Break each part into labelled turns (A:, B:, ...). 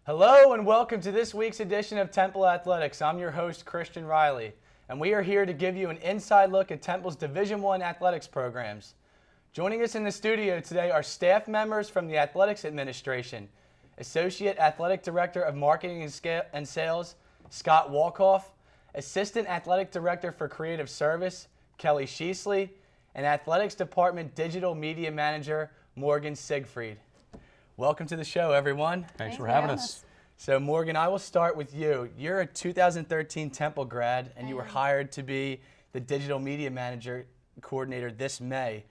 A: Hello and welcome to this week's edition of Temple Athletics. I'm your host, Christian Reilly, and we are here to give you an inside look at Temple's Division I athletics programs. Joining us in the studio today are staff members from the Athletics Administration, Associate Athletic Director of Marketing and Sales, Scott Walkoff, Assistant Athletic Director for Creative Service, Kelly Sheasley, and Athletics Department Digital Media Manager, Morgan Siegfried. Welcome to the show, everyone.
B: Thanks for having us.
A: So, Morgan, I will start with you. You're a 2013 Temple grad, and you were hired to be the Digital Media Manager Coordinator this May.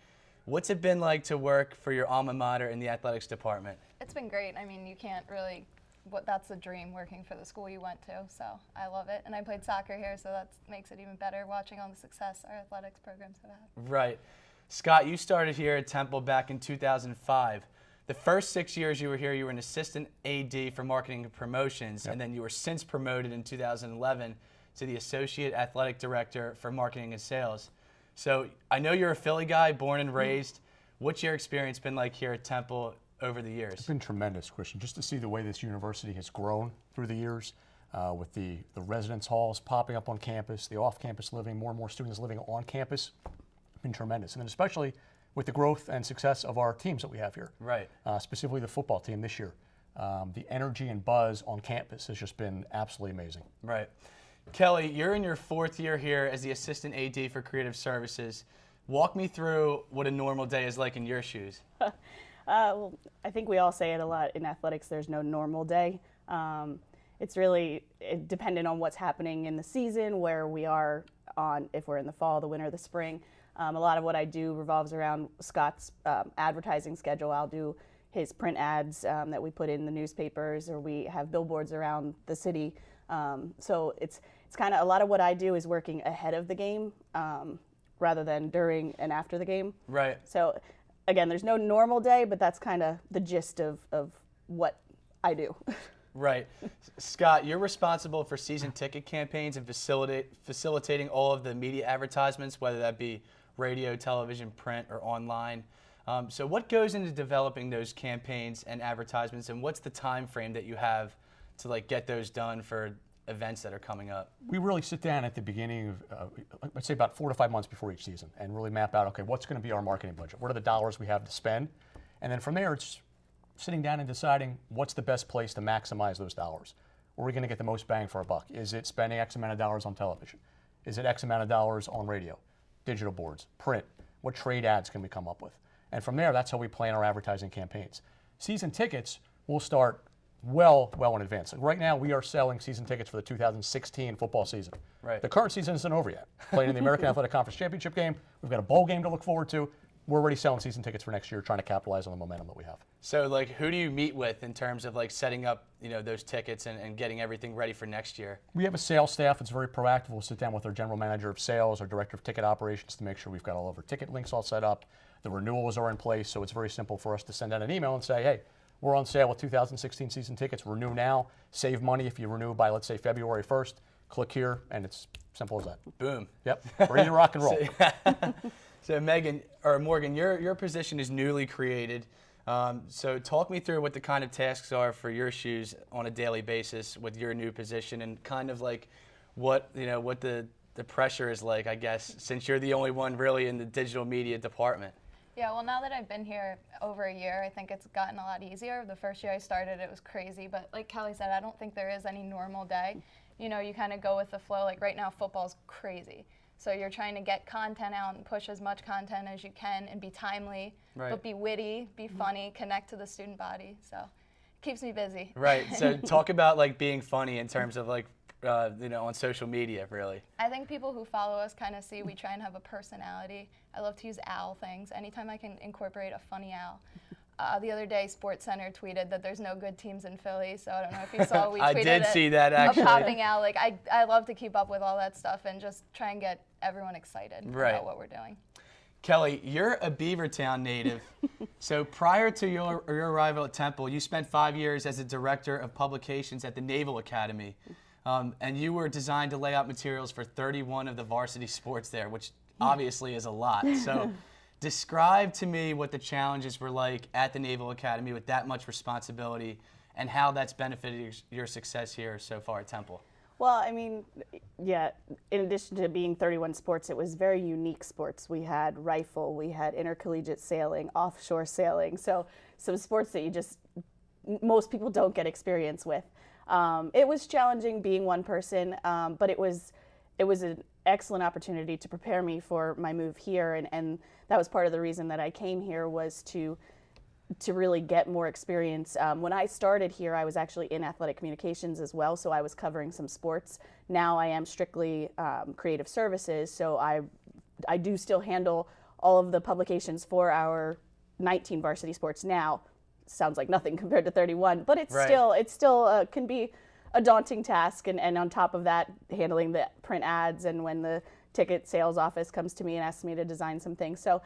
A: What's it been like to work for your alma mater in the athletics department?
C: It's been great. I mean, you can't really, that's a dream working for the school you went to, so I love it. And I played soccer here, so that makes it even better watching all the success our athletics programs have had.
A: Right. Scott, you started here at Temple back in 2005. The first 6 years you were here, you were an assistant AD for marketing and promotions, and then you were since promoted in 2011 to the associate athletic director for marketing and sales. So I know you're a Philly guy, born and raised. What's your experience been like here at Temple over the years?
B: It's been tremendous, Christian, just to see the way this university has grown through the years with the residence halls popping up on campus, the off-campus living, more and more students living on campus. It's been tremendous. And then especially with the growth and success of our teams that we have here.
A: Right.
B: Specifically the football team this year. The energy and buzz on campus has just been absolutely amazing.
A: Right. Kelly, you're in your fourth year here as the assistant AD for creative services. Walk me through what a normal day is like in your shoes.
D: Well, I think we all say it a lot in athletics, there's no normal day. It's really dependent on what's happening in the season, where we are on, if we're in the fall, the winter, the spring. A lot of what I do revolves around Scott's advertising schedule. I'll do his print ads that we put in the newspapers, or we have billboards around the city. So it's kind of a lot of what I do is working ahead of the game rather than during and after the game.
A: Right.
D: So again, there's no normal day, but that's kind of the gist of what I do.
A: Right. Scott, you're responsible for season ticket campaigns and facilitating all of the media advertisements, whether that be radio, television, print, or online. So what goes into developing those campaigns and advertisements, and what's the time frame that you have to get those done for events that are coming up?
B: We really sit down at the beginning of, let's say about 4 to 5 months before each season and really map out, okay, what's going to be our marketing budget? What are the dollars we have to spend? And then from there, it's sitting down and deciding what's the best place to maximize those dollars. Where are we going to get the most bang for our buck? Is it spending X amount of dollars on television? Is it X amount of dollars on radio, digital boards, print? What trade ads can we come up with? And from there, that's how we plan our advertising campaigns. Season tickets will start well in advance. Right now, we are selling season tickets for the 2016 football season.
A: Right.
B: The current season isn't over yet. Playing in the American Athletic Conference Championship game. We've got a bowl game to look forward to. We're already selling season tickets for next year, trying to capitalize on the momentum that we have.
A: So, who do you meet with in terms of setting up, those tickets and getting everything ready for next year?
B: We have a sales staff that's very proactive. We'll sit down with our general manager of sales, our director of ticket operations to make sure we've got all of our ticket links all set up. The renewals are in place, so it's very simple for us to send out an email and say, hey, we're on sale with 2016 season tickets. Renew now. Save money if you renew by, let's say, February 1st. Click here, and it's simple as that.
A: Boom.
B: Yep. Ready to rock and roll.
A: So Morgan, your position is newly created. So talk me through what the kind of tasks are for your shoes on a daily basis with your new position, and kind of what the pressure is like, I guess, since you're the only one really in the digital media department.
C: Yeah, well, now that I've been here over a year, I think it's gotten a lot easier. The first year I started, it was crazy, but like Kelly said, I don't think there is any normal day. You kind of go with the flow. Like right now, football's crazy. So you're trying to get content out and push as much content as you can and be timely, but be witty, be funny, connect to the student body. So it keeps me busy.
A: Right. So talk about being funny in terms of on social media, really.
C: I think people who follow us kind of see we try and have a personality. I love to use owl things. Anytime I can incorporate a funny owl. The other day, SportsCenter tweeted that there's no good teams in Philly, so I don't know if you saw. We tweeted
A: I did see that, actually.
C: A popping owl. I love to keep up with all that stuff and just try and get everyone excited about what we're doing.
A: Kelly, you're a Beavertown native. So prior to your arrival at Temple, you spent 5 years as a director of publications at the Naval Academy. And you were designed to lay out materials for 31 of the varsity sports there, which obviously is a lot. So describe to me what the challenges were like at the Naval Academy with that much responsibility and how that's benefited your success here so far at Temple.
D: Well, I mean, yeah, in addition to being 31 sports, it was very unique sports. We had rifle, we had intercollegiate sailing, offshore sailing, so some sports that most people don't get experience with. It was challenging being one person, but it was an excellent opportunity to prepare me for my move here, and that was part of the reason that I came here, was to really get more experience. When I started here, I was actually in athletic communications as well, so I was covering some sports. Now I am strictly creative services, so I do still handle all of the publications for our 19 varsity sports now. Sounds like nothing compared to 31, but it's still can be a daunting task, and on top of that, handling the print ads, and when the ticket sales office comes to me and asks me to design some things. So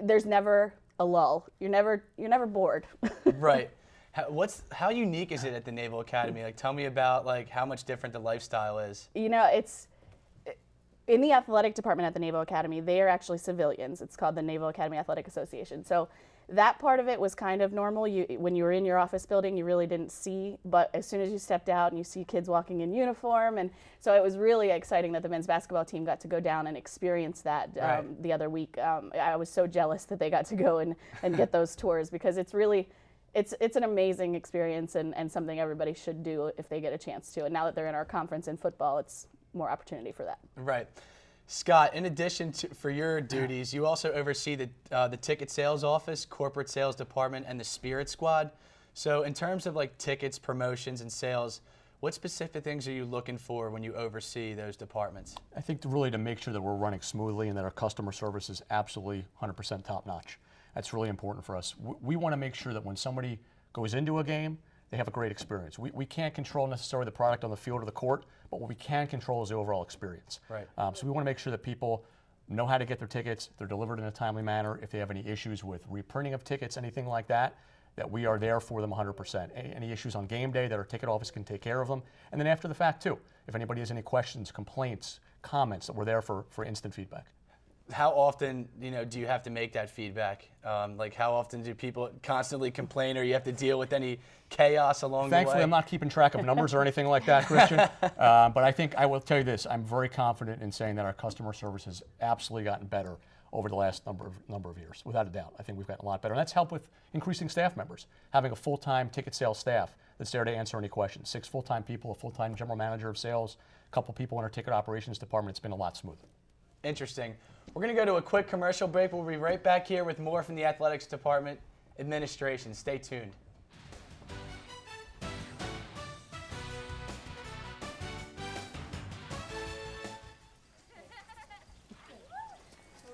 D: there's never a lull. You're never bored.
A: Right. How unique is it at the Naval Academy? Like, tell me about like how much different the lifestyle is.
D: You know, it's in the athletic department at the Naval Academy. They are actually civilians. It's called the Naval Academy Athletic Association. So that part of it was kind of normal. When you were in your office building, you really didn't see, but as soon as you stepped out and you see kids walking in uniform, and so it was really exciting that the men's basketball team got to go down and experience that the other week. I was so jealous that they got to go and get those tours, because it's an amazing experience, and something everybody should do if they get a chance to. And now that they're in our conference in football, it's more opportunity for that.
A: Right. Scott, in addition for your duties, you also oversee the ticket sales office, corporate sales department, and the Spirit Squad. So in terms of like tickets, promotions, and sales, what specific things are you looking for when you oversee those departments?
B: I think to make sure that we're running smoothly and that our customer service is absolutely 100% top notch. That's really important for us. We want to make sure that when somebody goes into a game, they have a great experience. We can't control necessarily the product on the field or the court, but what we can control is the overall experience.
A: Right.
B: So we want to make sure that people know how to get their tickets, they're delivered in a timely manner. If they have any issues with reprinting of tickets, anything like that, that we are there for them 100%. Any issues on game day, that our ticket office can take care of them. And then after the fact too, if anybody has any questions, complaints, comments, that we're there for instant feedback.
A: How often, do you have to make that feedback? Like, how often do people constantly complain, or you have to deal with any chaos along the way?
B: Thankfully, I'm not keeping track of numbers or anything like that, Christian. But I think I will tell you this: I'm very confident in saying that our customer service has absolutely gotten better over the last number of years, without a doubt. I think we've gotten a lot better, and that's helped with increasing staff members, having a full-time ticket sales staff that's there to answer any questions. 6 full-time people, a full-time general manager of sales, a couple people in our ticket operations department. It's been a lot smoother.
A: Interesting. We're going to go to a quick commercial break. We'll be right back here with more from the athletics department administration. Stay tuned.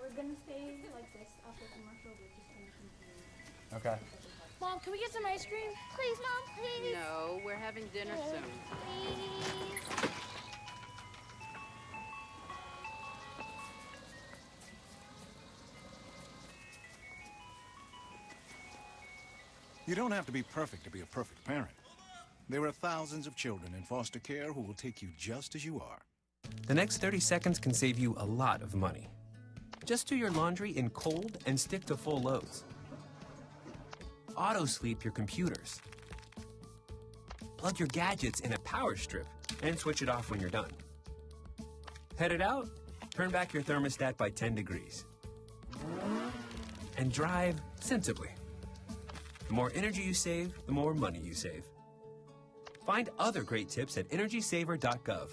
E: We're going to stay like this after commercial. We're just going to continue.
A: Okay.
E: Mom, can we get some ice cream? Please, Mom, please.
F: No, we're having dinner soon.
E: Please.
G: You don't have to be perfect to be a perfect parent. There are thousands of children in foster care who will take you just as you are.
H: The next 30 seconds can save you a lot of money. Just do your laundry in cold and stick to full loads. Auto-sleep your computers. Plug your gadgets in a power strip and switch it off when you're done. Headed out? Turn back your thermostat by 10 degrees. And drive sensibly. The more energy you save, the more money you save. Find other great tips at energysaver.gov.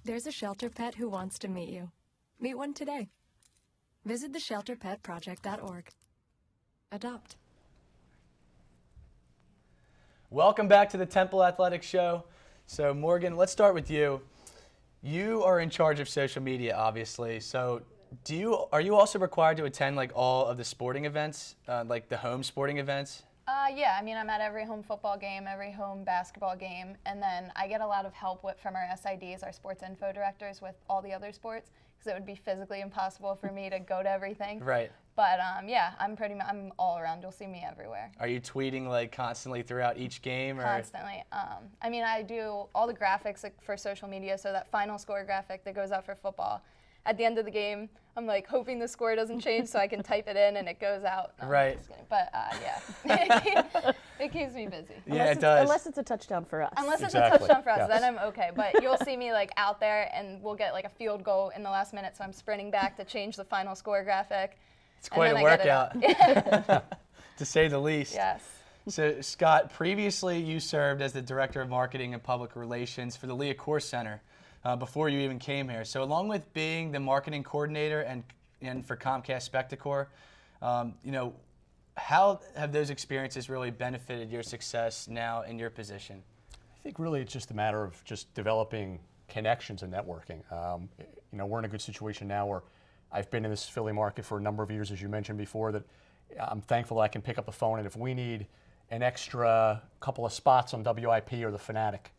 I: There's a shelter pet who wants to meet you. Meet one today. Visit theshelterpetproject.org. Adopt.
A: Welcome back to the Temple Athletics Show. So Morgan, let's start with you. You are in charge of social media, obviously. So are you also required to attend like all of the sporting events, like the home sporting events?
C: Yeah, I mean, I'm at every home football game, every home basketball game, and then I get a lot of help from our SIDs, our sports info directors, with all the other sports, because it would be physically impossible for me to go to everything.
A: Right.
C: But yeah, I'm all around. You'll see me everywhere.
A: Are you tweeting like constantly throughout each game? Or?
C: Constantly. I mean, I do all the graphics like, for social media, so that final score graphic that goes out for football. At the end of the game, I'm like hoping the score doesn't change so I can type it in and it goes out. No,
A: right.
C: But yeah, it keeps me busy.
A: Yeah, it does.
D: Unless it's a touchdown for us.
C: Unless it's
B: Exactly.
C: a touchdown for us,
B: Yes.
C: then I'm okay. But you'll see me like out there and we'll get like a field goal in the last minute, so I'm sprinting back to change the final score graphic.
A: It's quite a
C: and then I get
A: workout, to say the least.
C: Yes.
A: So, Scott, previously you served as the Director of Marketing and Public Relations for the Leah Course Center before you even came here. So, along with being the marketing coordinator and for Comcast Spectacor, how have those experiences really benefited your success now in your position?
B: I think really it's just a matter of just developing connections and networking. We're in a good situation now where I've been in this Philly market for a number of years, as you mentioned before, that I'm thankful that I can pick up the phone, and if we need an extra couple of spots on WIP or the Fanatic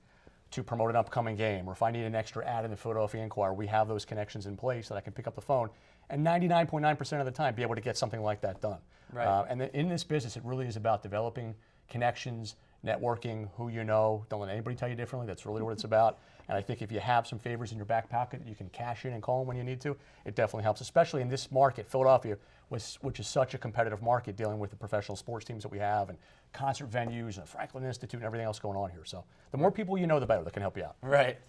B: to promote an upcoming game, or if I need an extra ad in the Philadelphia Inquirer, we have those connections in place that I can pick up the phone and 99.9% of the time be able to get something like that done.
A: Right.
B: And in this business, it really is about developing connections, networking, who you know. Don't let anybody tell you differently. That's really what it's about. And I think if you have some favors in your back pocket that you can cash in and call them when you need to, it definitely helps, especially in this market, Philadelphia, which is such a competitive market, dealing with the professional sports teams that we have and concert venues and the Franklin Institute and everything else going on here. So the more people you know, the better that can help you out.
A: Right.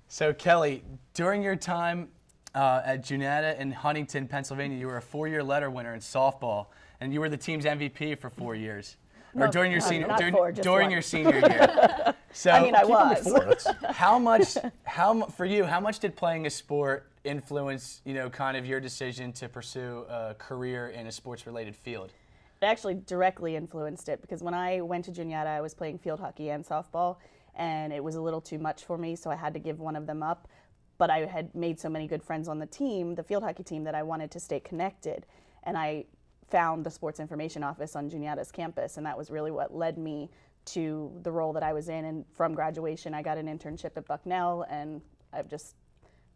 A: So, Kelly, during your time at Junetta in Huntington, Pennsylvania, you were a 4-year letter winner in softball, and you were the team's MVP for 4 years. Or during your senior, during your senior year. So
D: I mean, I was.
A: How much did playing a sport influence, kind of your decision to pursue a career in a sports-related field?
D: It actually directly influenced it, because when I went to Juniata, I was playing field hockey and softball, and it was a little too much for me, so I had to give one of them up. But I had made so many good friends on the team, the field hockey team, that I wanted to stay connected. And I found the sports information office on Juniata's campus, and that was really what led me to the role that I was in. And from graduation, I got an internship at Bucknell, and I've just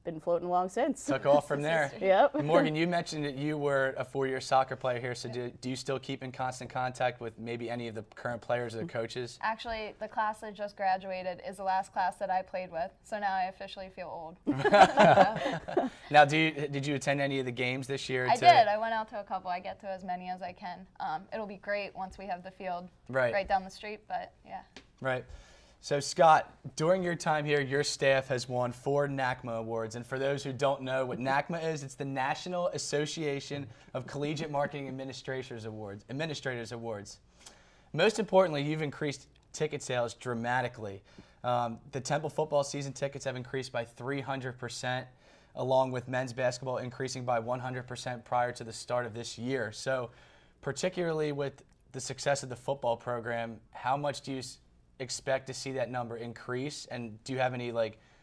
D: been floating along since.
A: Took off from there.
D: Yep.
A: Morgan, you mentioned that you were a 4-year soccer player here, so do you still keep in constant contact with maybe any of the current players or the coaches?
C: Actually, the class that just graduated is the last class that I played with, so now I officially feel old.
A: Now, did you attend any of the games this year?
C: I did. I went out to a couple. I get to as many as I can. It'll be great once we have the field right down the street, but yeah.
A: Right. So, Scott, during your time here, your staff has won 4 NACMA awards. And for those who don't know what NACMA is, it's the National Association of Collegiate Marketing Administrators Awards. Most importantly, you've increased ticket sales dramatically. The Temple football season tickets have increased by 300%, along with men's basketball increasing by 100% prior to the start of this year. So, particularly with the success of the football program, how much do you expect to see that number increase, and do you have any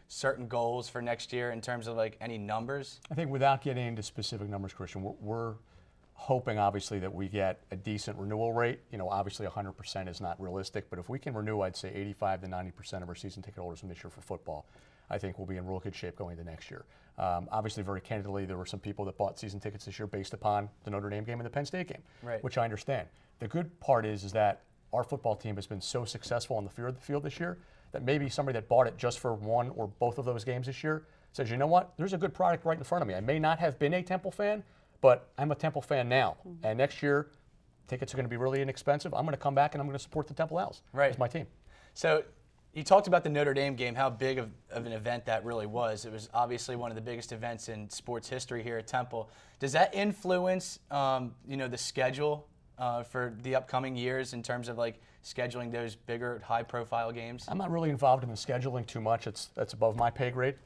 A: certain goals for next year in terms of any numbers?
B: I think without getting into specific numbers, Christian, we're hoping obviously that we get a decent renewal rate. Obviously 100% is not realistic, but if we can renew, I'd say 85 to 90% of our season ticket holders from this year for football, I think we'll be in real good shape going into next year. Obviously, very candidly, there were some people that bought season tickets this year based upon the Notre Dame game and the Penn State game, which I understand. The good part is that our football team has been so successful on the field this year that maybe somebody that bought it just for one or both of those games this year says, you know what, there's a good product right in front of me. I may not have been a Temple fan, but I'm a Temple fan now. Mm-hmm. And next year, tickets are going to be really inexpensive. I'm going to come back and I'm going to support the Temple Owls as my team.
A: So you talked about the Notre Dame game, how big of an event that really was. It was obviously one of the biggest events in sports history here at Temple. Does that influence, the schedule for the upcoming years in terms of scheduling those bigger, high-profile games?
B: I'm not really involved in the scheduling too much. That's above my pay grade,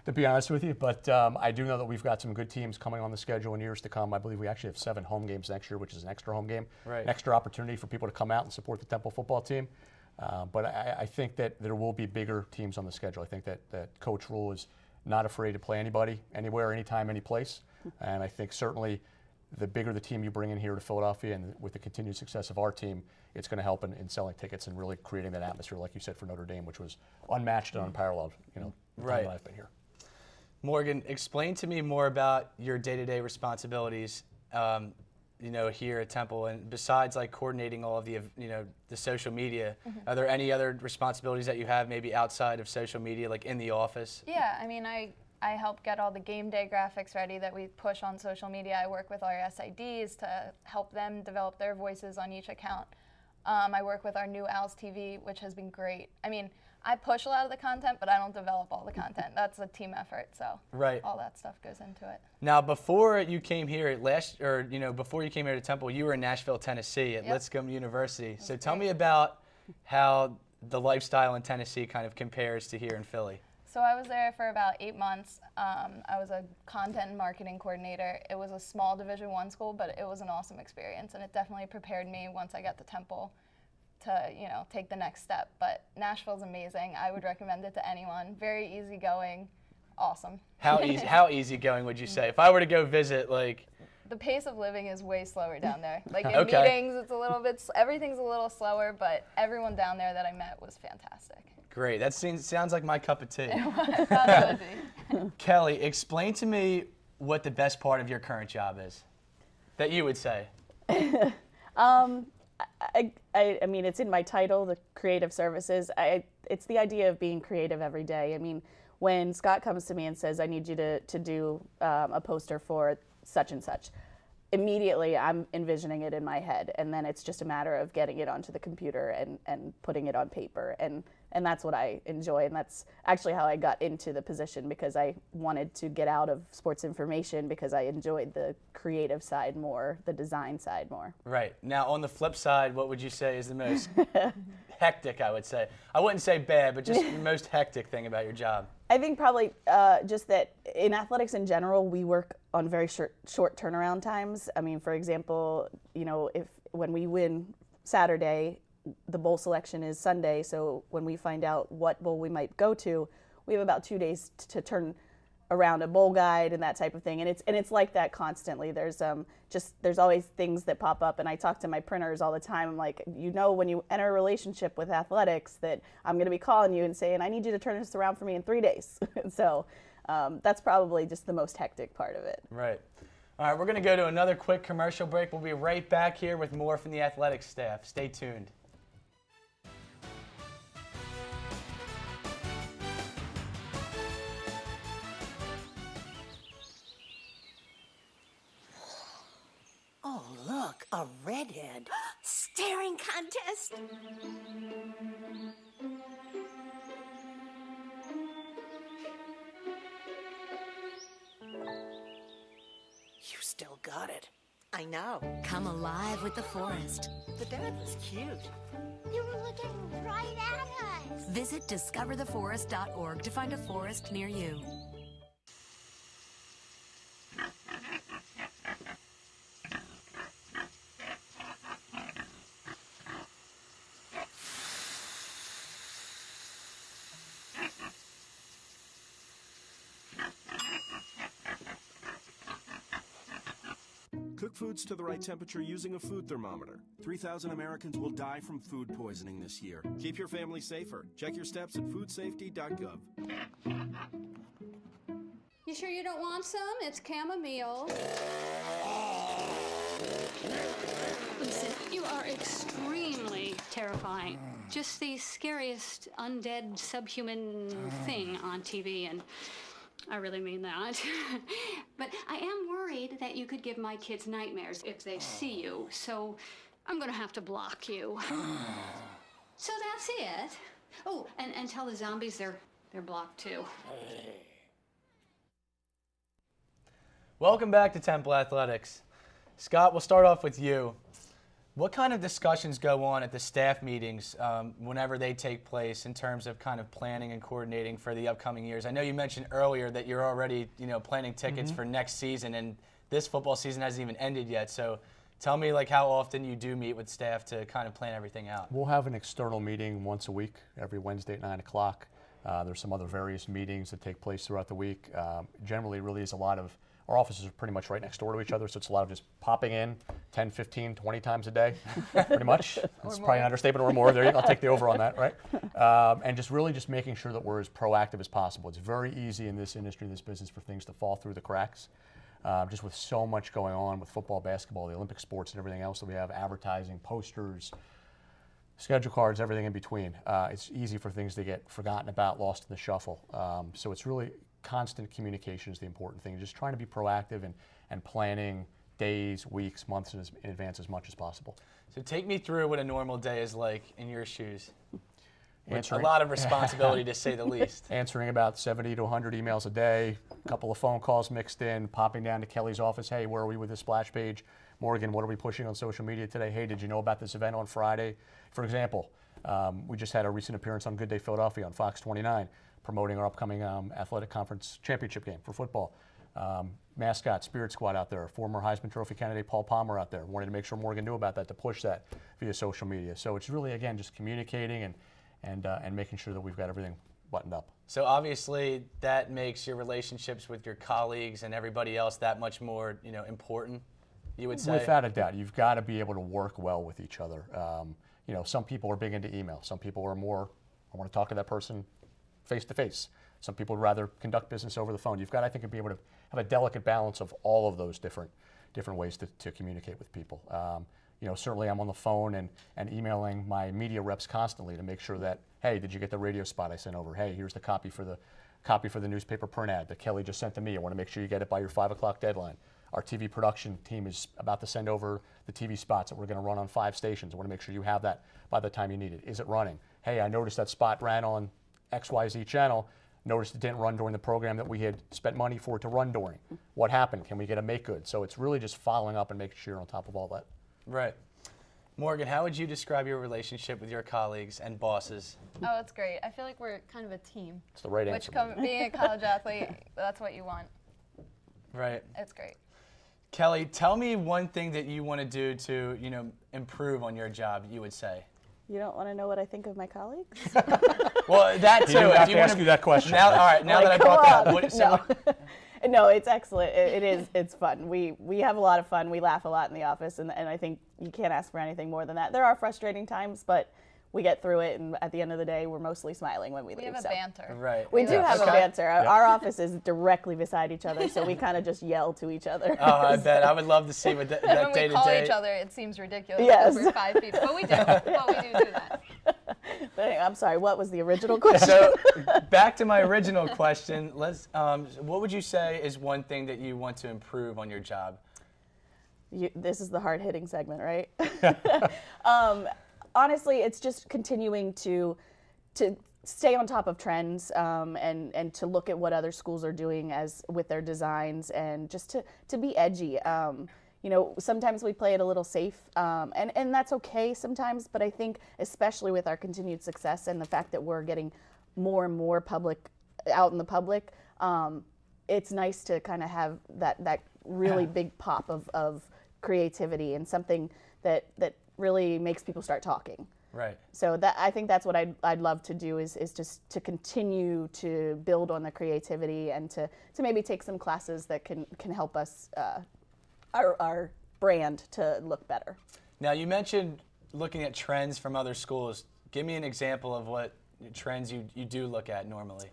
B: to be honest with you. But I do know that we've got some good teams coming on the schedule in years to come. I believe we actually have 7 home games next year, which is an extra home game, an extra opportunity for people to come out and support the Temple football team. But I think that there will be bigger teams on the schedule. I think that Coach Rule is not afraid to play anybody, anywhere, anytime, any place. And I think certainly the bigger the team you bring in here to Philadelphia, and with the continued success of our team, it's going to help in selling tickets and really creating that atmosphere, like you said, for Notre Dame, which was unmatched and unparalleled, the time that I've been here.
A: Morgan, explain to me more about your day-to-day responsibilities, here at Temple, and besides like coordinating all of the, the social media, are there any other responsibilities that you have maybe outside of social media, like in the office?
C: Yeah, I mean, I help get all the game day graphics ready that we push on social media. I work with our SIDs to help them develop their voices on each account. I work with our new Owls TV, which has been great. I mean, I push a lot of the content, but I don't develop all the content. That's a team effort, so all that stuff goes into it.
A: Now, before you came here before you came here to Temple, you were in Nashville, Tennessee at Lipscomb University. So tell me about how the lifestyle in Tennessee kind of compares to here in Philly.
C: So I was there for about 8 months. I was a content and marketing coordinator. It was a small Division I school, but it was an awesome experience, and it definitely prepared me once I got to Temple to take the next step. But Nashville's amazing. I would recommend it to anyone. Very easygoing, awesome.
A: How easygoing would you say? If I were to go visit, like,
C: the pace of living is way slower down there. Like in meetings, it's a little bit. Everything's a little slower, but everyone down there that I met was fantastic.
A: Great. That sounds like my cup of tea.
C: I thought it would be.
A: Kelly, explain to me what the best part of your current job is, that you would say.
D: I mean, it's in my title, the creative services. It's the idea of being creative every day. I mean, when Scott comes to me and says, I need you to do a poster for such and such, immediately I'm envisioning it in my head, and then it's just a matter of getting it onto the computer and putting it on paper, and that's what I enjoy, and that's actually how I got into the position, because I wanted to get out of sports information because I enjoyed the creative side more, the design side more.
A: Right. Now, on the flip side, what would you say is the most hectic, I would say? I wouldn't say bad, but just the most hectic thing about your job?
D: I think probably just that in athletics in general, we work on very short turnaround times. I mean, for example, when we win Saturday, the bowl selection is Sunday, so when we find out what bowl we might go to, we have about 2 days to turn around a bowl guide and that type of thing, and it's like that constantly. There's always things that pop up, and I talk to my printers all the time. I'm like, when you enter a relationship with athletics, that I'm going to be calling you and saying, I need you to turn this around for me in 3 days. So that's probably just the most hectic part of it.
A: Right. All right, we're going to go to another quick commercial break. We'll be right back here with more from the athletics staff. Stay tuned.
J: Oh, look, a redhead. Staring contest. You still got it. I know.
I: Come alive with the forest.
J: The dad was cute.
E: You were looking right at us.
I: Visit discovertheforest.org to find a forest near you.
K: Cook foods to the right temperature using a food thermometer. 3,000 Americans will die from food poisoning this year. Keep your family safer. Check your steps at foodsafety.gov.
F: You sure you don't want some? It's chamomile. Listen, you are extremely terrifying. Just the scariest undead subhuman thing on TV, and I really mean that. But I am worried that you could give my kids nightmares if they see you, so I'm gonna have to block you. So that's it. Oh, and tell the zombies they're blocked too.
A: Welcome back to Temple Athletics. Scott, we'll start off with you. What kind of discussions go on at the staff meetings whenever they take place in terms of kind of planning and coordinating for the upcoming years? I know you mentioned earlier that you're already, planning tickets for next season, and this football season hasn't even ended yet. So tell me, how often you do meet with staff to kind of plan everything out.
B: We'll have an external meeting once a week, every Wednesday at 9 o'clock. There's some other various meetings that take place throughout the week. Generally, really is a lot of, our offices are pretty much right next door to each other, so it's a lot of just popping in, 10, 15, 20 times a day, pretty much. It's probably an understatement, or more. There you go. I'll take the over on that, right? And just really just making sure that we're as proactive as possible. It's very easy in this industry, this business, for things to fall through the cracks. Just with so much going on with football, basketball, the Olympic sports, and everything else that we have, advertising, posters, schedule cards, everything in between. It's easy for things to get forgotten about, lost in the shuffle. So it's really constant communication is the important thing. Just trying to be proactive and planning days, weeks, months in advance as much as possible.
A: So take me through what a normal day is like in your shoes. With a
B: Answering-
A: lot of responsibility, to say the least.
B: Answering about 70 to 100 emails a day, a couple of phone calls mixed in, popping down to Kelly's office. Hey, where are we with this splash page? Morgan, what are we pushing on social media today? Hey, did you know about this event on Friday? For example, we just had a recent appearance on Good Day Philadelphia on Fox 29, promoting our upcoming athletic conference championship game for football. Mascot, Spirit Squad out there, former Heisman Trophy candidate Paul Palmer out there. Wanted to make sure Morgan knew about that, to push that via social media. So it's really, again, just communicating and making sure that we've got everything buttoned up.
A: So obviously that makes your relationships with your colleagues and everybody else that much more, important, you would say?
B: Without a doubt. You've got to be able to work well with each other. Some people are big into email. Some people are more, I want to talk to that person face to face. Some people would rather conduct business over the phone. You've got, I think, to be able to have a delicate balance of all of those different ways to communicate with people. Certainly I'm on the phone and emailing my media reps constantly to make sure that, hey, did you get the radio spot I sent over? Hey, here's the copy for the newspaper print ad that Kelly just sent to me. I want to make sure you get it by your 5 o'clock deadline. Our TV production team is about to send over the TV spots that we're going to run on 5 stations. I want to make sure you have that by the time you need it. Is it running? Hey, I noticed that spot ran on XYZ channel. Noticed it didn't run during the program that we had spent money for it to run during. What happened? Can we get a make good? So it's really just following up and making sure you're on top of all that.
A: Right. Morgan, how would you describe your relationship with your colleagues and bosses?
C: Oh, it's great. I feel like we're kind of a team.
B: It's the right answer.
C: Being a college athlete, that's what you want.
A: Right.
C: It's great.
A: Kelly, tell me one thing that you want to do to, improve on your job, you would say.
D: You don't want to know what I think of my colleagues?
A: Well, that too.
B: He didn't have
A: if
B: to ask you that question.
A: Now, all right, now that I brought that up,
D: No, it's excellent. It's fun. We have a lot of fun. We laugh a lot in the office, and I think you can't ask for anything more than that. There are frustrating times, but we get through it, and at the end of the day, we're mostly smiling when we leave.
C: We have a banter.
A: Right.
D: We do have a
A: Okay.
D: banter. Our office is directly beside each other, so we kind of just yell to each other.
A: Oh, I bet. I would love to see what that
C: When we
A: day-to-day.
C: call each other, it seems ridiculous
D: Yes.
C: because we're 5 feet, but we do. But we do that.
D: I'm sorry, what was the original question?
A: So back to my original question. What would you say is one thing that you want to improve on your job?
D: This is the hard-hitting segment, right? Honestly, it's just continuing to stay on top of trends and to look at what other schools are doing with their designs, and just to be edgy. Sometimes we play it a little safe, and that's okay sometimes, but I think especially with our continued success and the fact that we're getting more and more out in the public, it's nice to kind of have that really big pop of creativity and something that really makes people start talking.
A: Right.
D: So I think that's what I'd love to do is just to continue to build on the creativity and to maybe take some classes that can help us our brand to look better.
A: Now, you mentioned looking at trends from other schools. Give me an example of what trends you do look at normally.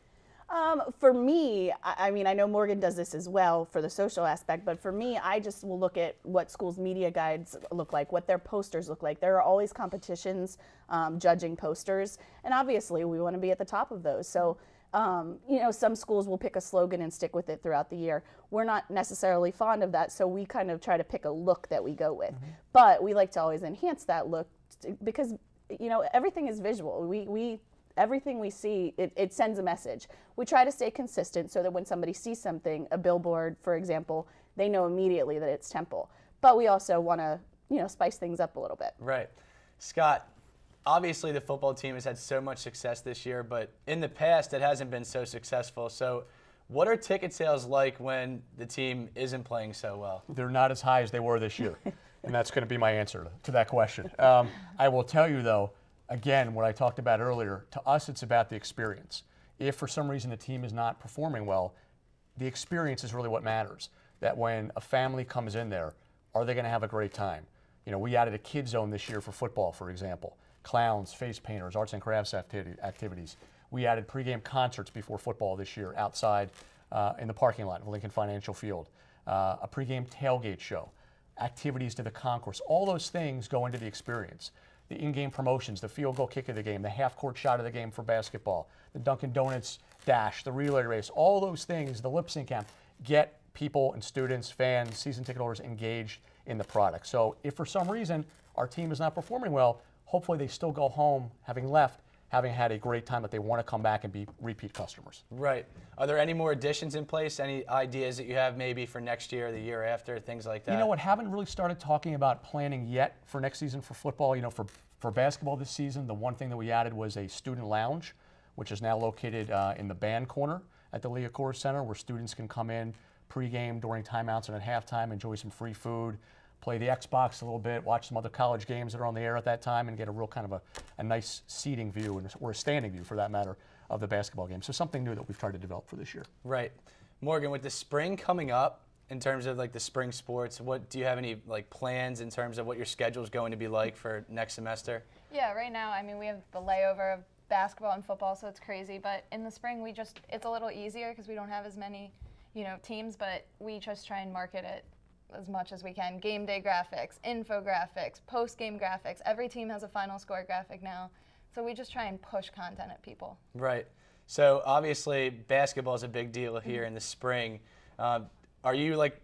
D: For me, I mean, I know Morgan does this as well for the social aspect, but for me, I just will look at what schools' media guides look like, what their posters look like. There are always competitions judging posters, and obviously we want to be at the top of those. So, some schools will pick a slogan and stick with it throughout the year. We're not necessarily fond of that, so we kind of try to pick a look that we go with. Mm-hmm. But we like to always enhance that look because, everything is visual. Everything we see, it sends a message. We try to stay consistent so that when somebody sees something, a billboard, for example, they know immediately that it's Temple. But we also want to, spice things up a little bit.
A: Right. Scott, obviously the football team has had so much success this year, but in the past it hasn't been so successful. So what are ticket sales like when the team isn't playing so well?
B: They're not as high as they were this year, and that's going to be my answer to that question. I will tell you, though, again, what I talked about earlier, to us it's about the experience. If for some reason the team is not performing well, the experience is really what matters. That when a family comes in there, Are they going to have a great time? You know, we added a kid zone this year for football, for example. Clowns, face painters, arts and crafts activities. We added pregame concerts before football this year outside in the parking lot of Lincoln Financial Field. A pregame tailgate show, activities to the concourse. All those things go into the experience. The in-game promotions, the field goal kick of the game, the half-court shot of the game for basketball, the Dunkin' Donuts dash, the relay race, all those things, the lip sync camp, get people and students, fans, season ticket holders engaged in the product. So if for some reason our team is not performing well, hopefully they still go home having left, having had a great time that they want to come back and be repeat customers.
A: Right. Are there any more additions in place? Any ideas that you have maybe for next year or the year after, things like that?
B: You know what, haven't really started talking about planning yet for next season for football. You know, for basketball this season, the one thing that we added was a student lounge, which is now located in the band corner at the Leah Center, where students can come in pregame, during timeouts, and at halftime, enjoy some free food, play the Xbox a little bit, watch some other college games that are on the air at that time, and get a real kind of a nice seating view, or a standing view for that matter, of the basketball game. So something new that we've tried to develop for this year.
A: Right. Morgan, with the spring coming up, in terms of like the spring sports, what do you have any like plans in terms of what your schedule is going to be like for next semester?
C: Yeah, right now, I mean, we have the layover of basketball and football, so it's crazy. But in the spring, it's a little easier because we don't have as many, teams, but we just try and market it as much as we can. Game day graphics, infographics, post-game graphics. Every team has a final score graphic now. So we just try and push content at people.
A: Right. So obviously basketball is a big deal here in the spring. Are you like,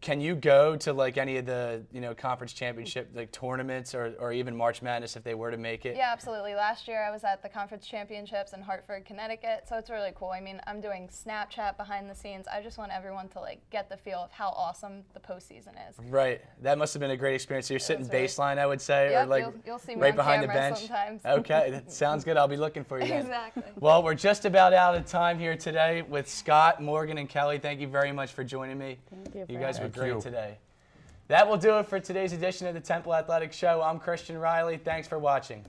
A: can you go to like any of the conference championship like tournaments or even March Madness if they were to make it?
C: Yeah, absolutely. Last year I was at the conference championships in Hartford, Connecticut, so it's really cool. I mean, I'm doing Snapchat behind the scenes. I just want everyone to like get the feel of how awesome the postseason is.
A: Right. That must have been a great experience. So you're sitting baseline, I would say,
C: yep,
A: or like
C: you'll see me
A: right
C: on
A: behind the
C: camera
A: bench.
C: sometimes.
A: Okay, that sounds good. I'll be looking for you then.
C: Exactly.
A: Well, we're just about out of time here today with Scott, Morgan, and Kelly. Thank you very much for joining me.
D: Thank you.
A: You guys were
B: Thank
A: great
B: you.
A: today. That will do it for today's edition of the Temple Athletics Show. I'm Christian Reilly. Thanks for watching.